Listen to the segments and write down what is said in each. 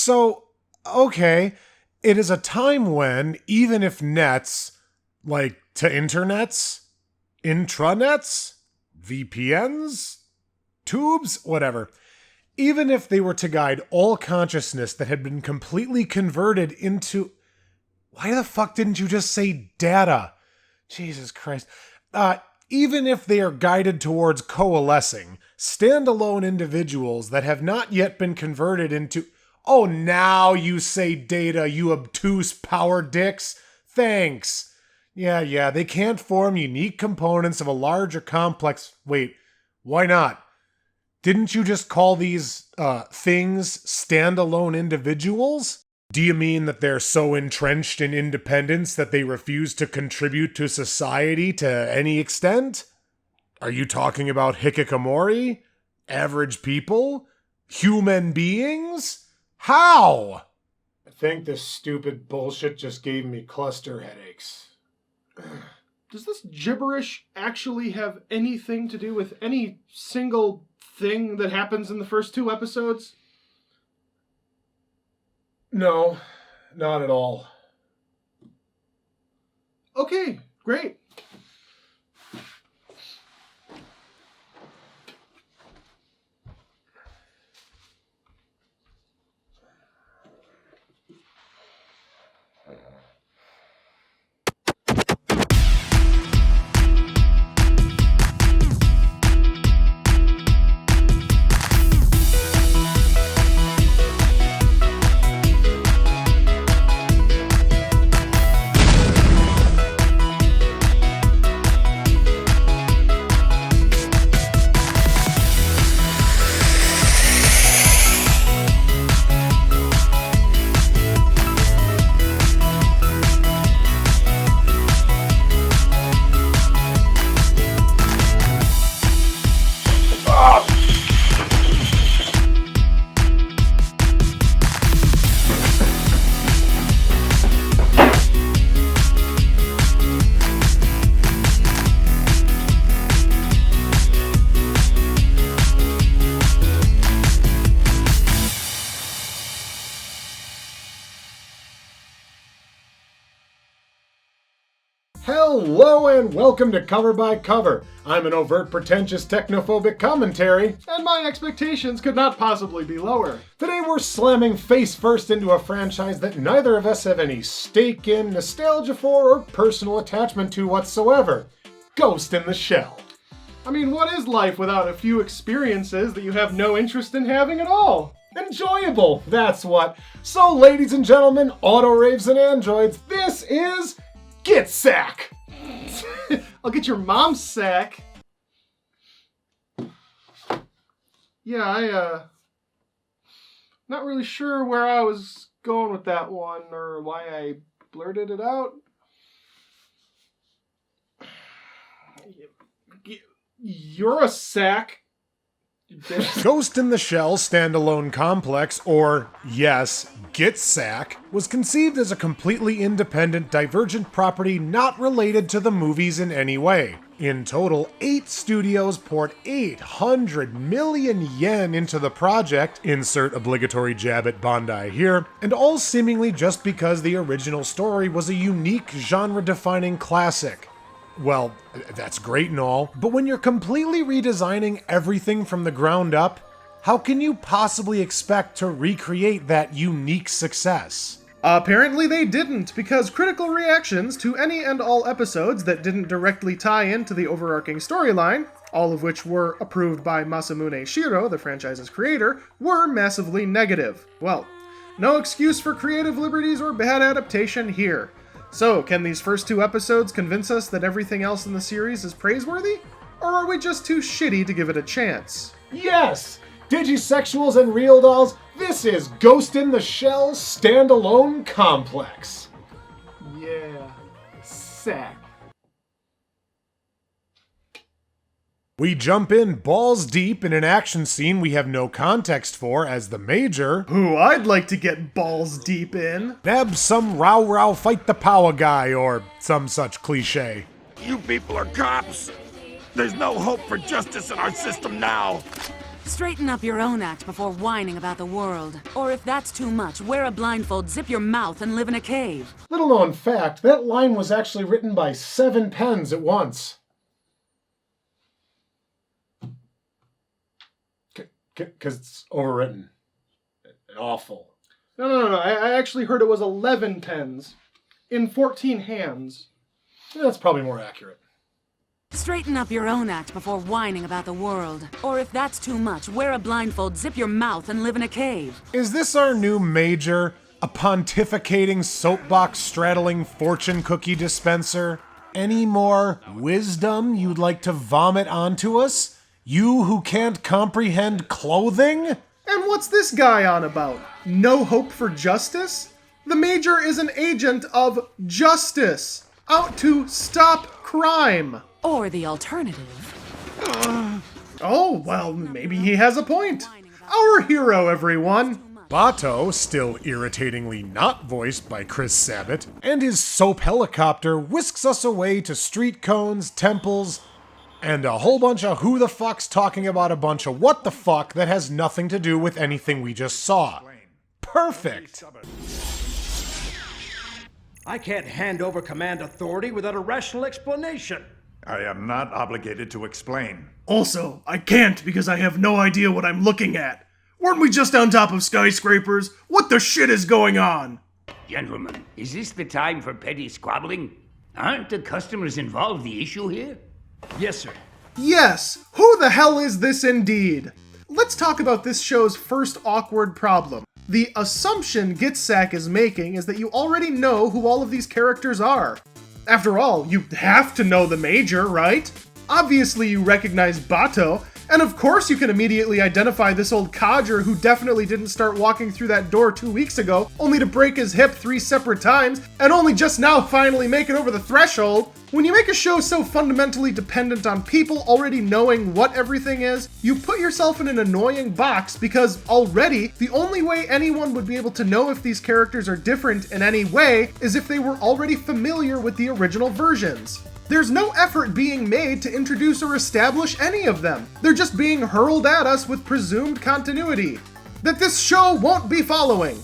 So, okay, it is a time when, even if nets, like to internets, intranets, VPNs, tubes, whatever, even if they were to guide all consciousness that had been completely converted into... Why the fuck didn't you just say data? Jesus Christ. Even if they are guided towards coalescing, standalone individuals that have not yet been converted into... Oh, now you say data, you obtuse power dicks. Thanks. Yeah, they can't form unique components of a larger complex... Wait, why not? Didn't you just call these things standalone individuals? Do you mean that they're so entrenched in independence that they refuse to contribute to society to any extent? Are you talking about hikikomori? Average people? Human beings? How? I think this stupid bullshit just gave me cluster headaches. Does this gibberish actually have anything to do with any single thing that happens in the first 2 episodes? No, not at all. Okay, great. Hello and welcome to Cover by Cover. I'm an overt, pretentious, technophobic commentary. And my expectations could not possibly be lower. Today we're slamming face first into a franchise that neither of us have any stake in, nostalgia for, or personal attachment to whatsoever. Ghost in the Shell. I mean, what is life without a few experiences that you have no interest in having at all? Enjoyable, that's what. So ladies and gentlemen, auto-raves and androids, this is... Get SAC! I'll get your mom's sack. Yeah, not really sure where I was going with that one or why I blurted it out. You're a sack. Ghost in the Shell standalone complex, or, yes, Get SAC, was conceived as a completely independent, divergent property not related to the movies in any way. In total, 8 studios poured 800 million yen into the project, insert obligatory jab at Bandai here, and all seemingly just because the original story was a unique, genre-defining classic. Well, that's great and all, but when you're completely redesigning everything from the ground up, how can you possibly expect to recreate that unique success? Apparently they didn't, because critical reactions to any and all episodes that didn't directly tie into the overarching storyline, all of which were approved by Masamune Shiro, the franchise's creator, were massively negative. Well, no excuse for creative liberties or bad adaptation here. So, can these first 2 episodes convince us that everything else in the series is praiseworthy? Or are we just too shitty to give it a chance? Yes! Digisexuals and real dolls, this is Ghost in the Shell standalone complex. Yeah, sack. We jump in balls deep in an action scene we have no context for as the Major, who I'd like to get balls deep in, nabs some row fight the power guy or some such cliche. You people are cops. There's no hope for justice in our system now. Straighten up your own act before whining about the world. Or if that's too much, wear a blindfold, zip your mouth, and live in a cave. Little known fact, that line was actually written by 7 pens at once. Because it's overwritten. Awful. No. I actually heard it was 11 pens in 14 hands. That's probably more accurate. Straighten up your own act before whining about the world. Or if that's too much, wear a blindfold, zip your mouth, and live in a cave. Is this our new major? A pontificating, soapbox-straddling fortune cookie dispenser? Any more wisdom you'd like to vomit onto us? You who can't comprehend clothing? And what's this guy on about? No hope for justice? The Major is an agent of justice, out to stop crime. Or the alternative. Oh, well, maybe he has a point. Our hero, everyone. Bato, still irritatingly not voiced by Chris Sabat, and his soap helicopter whisks us away to street cones, temples, and a whole bunch of who the fucks talking about a bunch of what the fuck that has nothing to do with anything we just saw. Perfect! I can't hand over command authority without a rational explanation. I am not obligated to explain. Also, I can't because I have no idea what I'm looking at. Weren't we just on top of skyscrapers? What the shit is going on? Gentlemen, is this the time for petty squabbling? Aren't the customers involved the issue here? Yes, sir. Yes, who the hell is this indeed? Let's talk about this show's first awkward problem. The assumption SAC is making is that you already know who all of these characters are. After all, you have to know the Major, right? Obviously you recognize Bato, and of course you can immediately identify this old codger who definitely didn't start walking through that door 2 weeks ago, only to break his hip 3 separate times, and only just now finally make it over the threshold. When you make a show so fundamentally dependent on people already knowing what everything is, you put yourself in an annoying box because already the only way anyone would be able to know if these characters are different in any way is if they were already familiar with the original versions. There's no effort being made to introduce or establish any of them. They're just being hurled at us with presumed continuity that this show won't be following.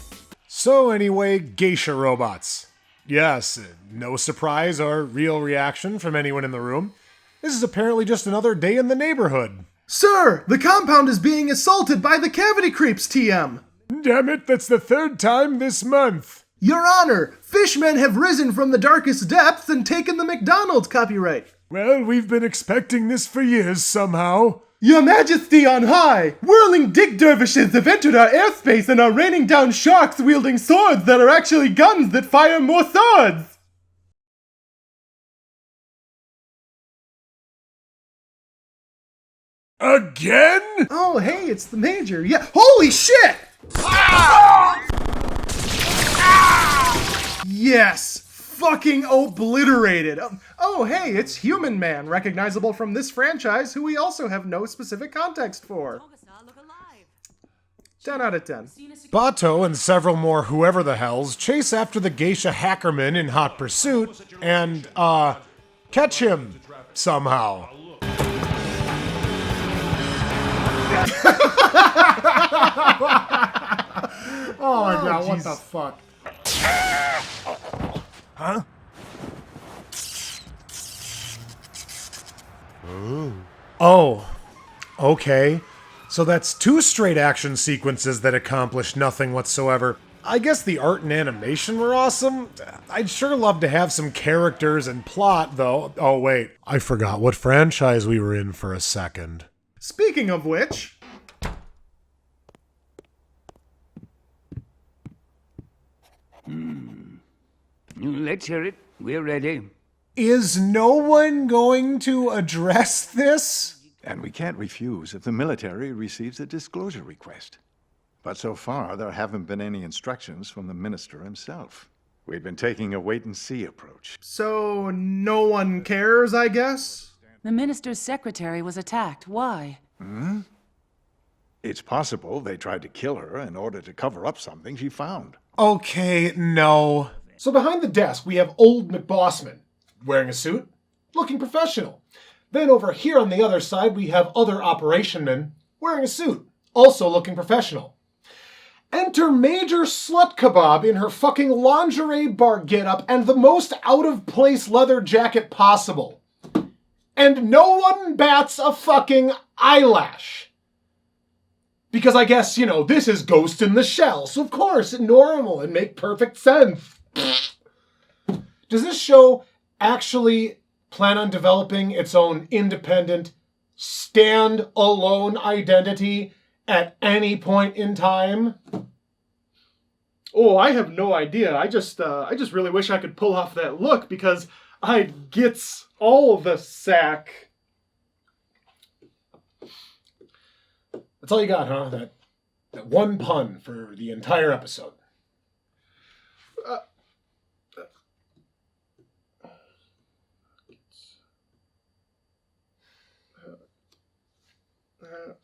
So anyway, geisha robots. Yes, no surprise or real reaction from anyone in the room. This is apparently just another day in the neighborhood. Sir, the compound is being assaulted by the cavity creeps, TM. Damn it, that's the 3rd time this month. Your Honor, fishmen have risen from the darkest depths and taken the McDonald's copyright. Well, we've been expecting this for years somehow. Your Majesty on high! Whirling dick dervishes have entered our airspace and are raining down sharks wielding swords that are actually guns that fire more swords! Again? Oh, hey, it's the Major. Yeah, holy shit! Yes! Fucking obliterated! Oh, hey, it's Human Man, recognizable from this franchise, who we also have no specific context for. 10 out of 10. Bato and several more whoever the hells chase after the geisha hackerman in hot pursuit and, catch him somehow. Oh my god, what the fuck? Huh? Oh, okay. So that's 2 straight action sequences that accomplish nothing whatsoever. I guess the art and animation were awesome. I'd sure love to have some characters and plot, though. Oh, wait. I forgot what franchise we were in for a second. Speaking of which... Let's hear it. We're ready. Is no one going to address this? And we can't refuse if the military receives a disclosure request. But so far, there haven't been any instructions from the minister himself. We've been taking a wait-and-see approach. So, no one cares, I guess? The minister's secretary was attacked. Why? It's possible they tried to kill her in order to cover up something she found. Okay, no. So behind the desk, we have old McBossman, wearing a suit, looking professional. Then over here on the other side, we have other operation men, wearing a suit, also looking professional. Enter Major Slut Kebab in her fucking lingerie bar getup and the most out-of-place leather jacket possible. And no one bats a fucking eyelash. Because I guess, this is Ghost in the Shell, so of course, it's normal and make perfect sense. Does this show actually plan on developing its own independent, stand-alone identity at any point in time? Oh, I have no idea. I just really wish I could pull off that look because I gets all the SAC. That's all you got, huh? That one pun for the entire episode.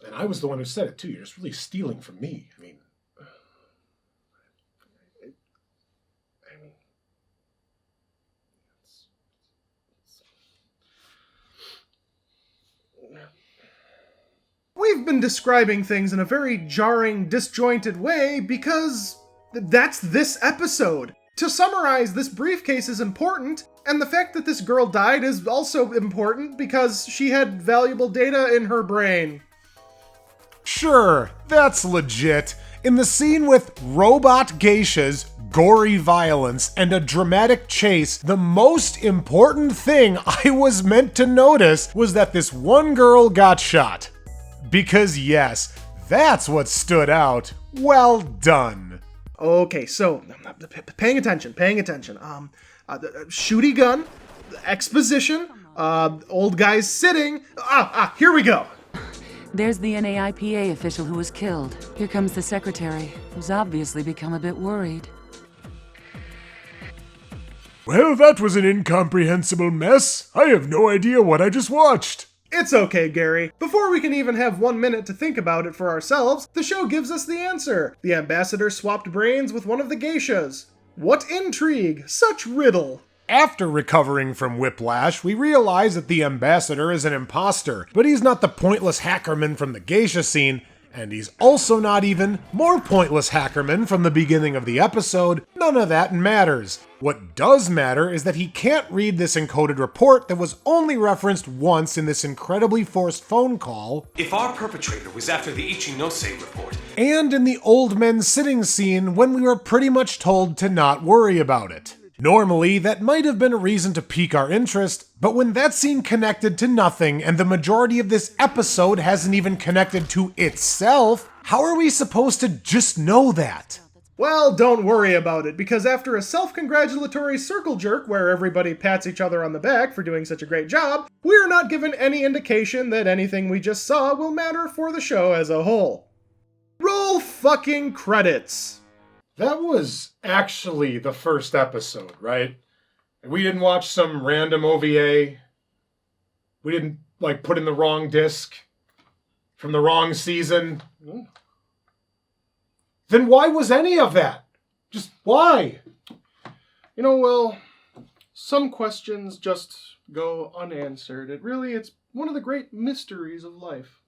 And I was the one who said it too. You're just really stealing from me. I mean, we've been describing things in a very jarring, disjointed way because that's this episode. To summarize, this briefcase is important, and the fact that this girl died is also important because she had valuable data in her brain. sure, that's legit. In the scene with robot geishas, gory violence, and a dramatic chase, the most important thing I was meant to notice was that this one girl got shot. Because yes, that's what stood out. Well done. Okay, so, paying attention. Shooty gun, exposition, old guys sitting. Here we go. There's the NAIPA official who was killed. Here comes the secretary, who's obviously become a bit worried. Well, that was an incomprehensible mess. I have no idea what I just watched. It's okay, Gary. Before we can even have 1 minute to think about it for ourselves, the show gives us the answer. The ambassador swapped brains with one of the geishas. What intrigue! Such riddle! After recovering from whiplash, we realize that the ambassador is an imposter, but he's not the pointless hackerman from the geisha scene, and he's also not even more pointless hackerman from the beginning of the episode. None of that matters. What does matter is that he can't read this encoded report that was only referenced once in this incredibly forced phone call, If our perpetrator was after the Ichinose report, and in the old men sitting scene when we were pretty much told to not worry about it. Normally, that might have been a reason to pique our interest, but when that scene connected to nothing and the majority of this episode hasn't even connected to itself, how are we supposed to just know that? Well, don't worry about it, because after a self-congratulatory circle jerk where everybody pats each other on the back for doing such a great job, we're not given any indication that anything we just saw will matter for the show as a whole. Roll fucking credits! That was actually the first episode, right? We didn't watch some random OVA. We didn't, put in the wrong disc from the wrong season. Then why was any of that? Just why? Well, some questions just go unanswered. It's one of the great mysteries of life.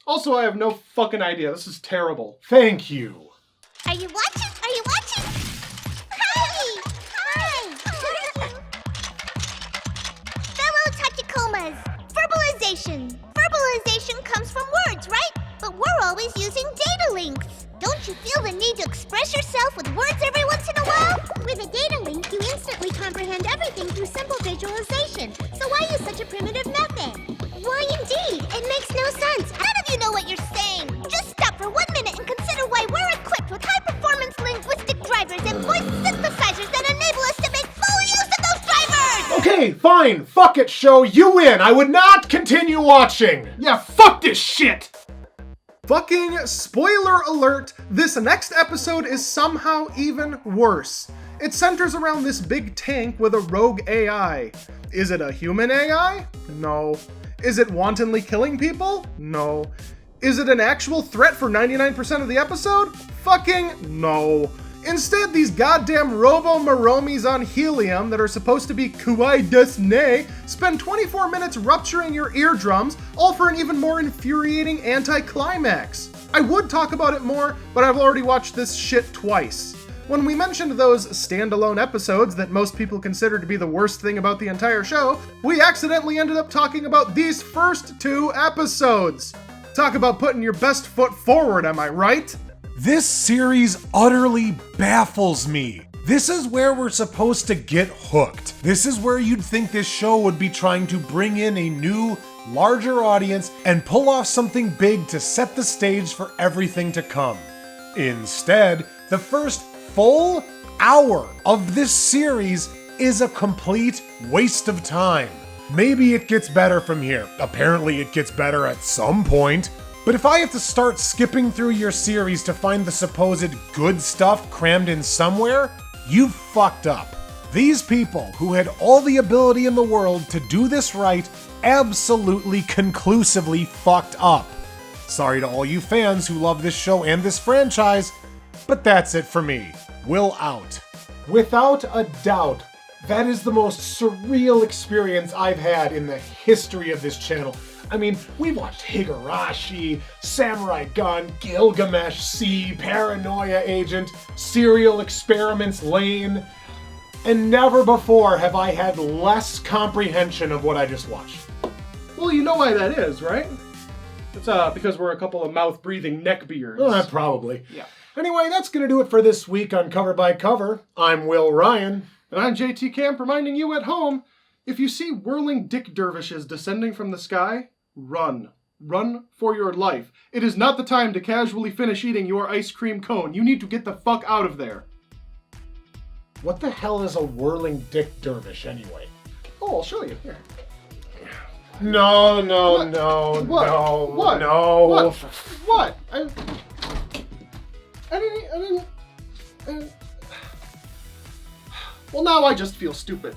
Also, I have no fucking idea. This is terrible. Thank you. Are you watching? Hi! Fellow Tachikomas, verbalization. Verbalization comes from words, right? But we're always using data links. Don't you feel the need to express yourself with words every once in a while? With a data link, you instantly comprehend everything through simple visualization. So why use such a primitive method? Why indeed? It makes no sense. None of you know what you're saying. Just stop for 1 minute and consider why we're equipped with high-performance linguistic drivers and voice synthesizers that enable us to make full use of those drivers! Okay, fine. Fuck it, show. You win. I would not continue watching. Yeah, fuck this shit. Fucking spoiler alert, this next episode is somehow even worse. It centers around this big tank with a rogue AI. Is it a human AI? No. Is it wantonly killing people? No. Is it an actual threat for 99% of the episode? Fucking no. Instead, these goddamn robo-maromies on helium that are supposed to be kawaii desu spend 24 minutes rupturing your eardrums, all for an even more infuriating anti-climax. I would talk about it more, but I've already watched this shit twice. When we mentioned those standalone episodes that most people consider to be the worst thing about the entire show, we accidentally ended up talking about these first 2 episodes. Talk about putting your best foot forward, am I right? This series utterly baffles me. This is where we're supposed to get hooked. This is where you'd think this show would be trying to bring in a new, larger audience and pull off something big to set the stage for everything to come. Instead, the first full hour of this series is a complete waste of time. Maybe it gets better from here. Apparently it gets better at some point. But if I have to start skipping through your series to find the supposed good stuff crammed in somewhere, you've fucked up. These people who had all the ability in the world to do this right absolutely conclusively fucked up. Sorry to all you fans who love this show and this franchise, but that's it for me. Will out. Without a doubt, that is the most surreal experience I've had in the history of this channel. I mean, we've watched Higurashi, Samurai Gun, Gilgamesh Sea, Paranoia Agent, Serial Experiments Lane, and never before have I had less comprehension of what I just watched. Well, you know why that is, right? It's because we're a couple of mouth-breathing neckbeards. Probably. Yeah. Anyway, that's gonna do it for this week on Cover by Cover. I'm Will Ryan. And I'm JT Camp reminding you at home, if you see whirling dick dervishes descending from the sky, run. Run for your life. It is not the time to casually finish eating your ice cream cone. You need to get the fuck out of there. What the hell is a whirling dick dervish anyway? Oh, I'll show you. Here. No, What? no, What? no, What? no. What? What? I didn't... Well, now I just feel stupid.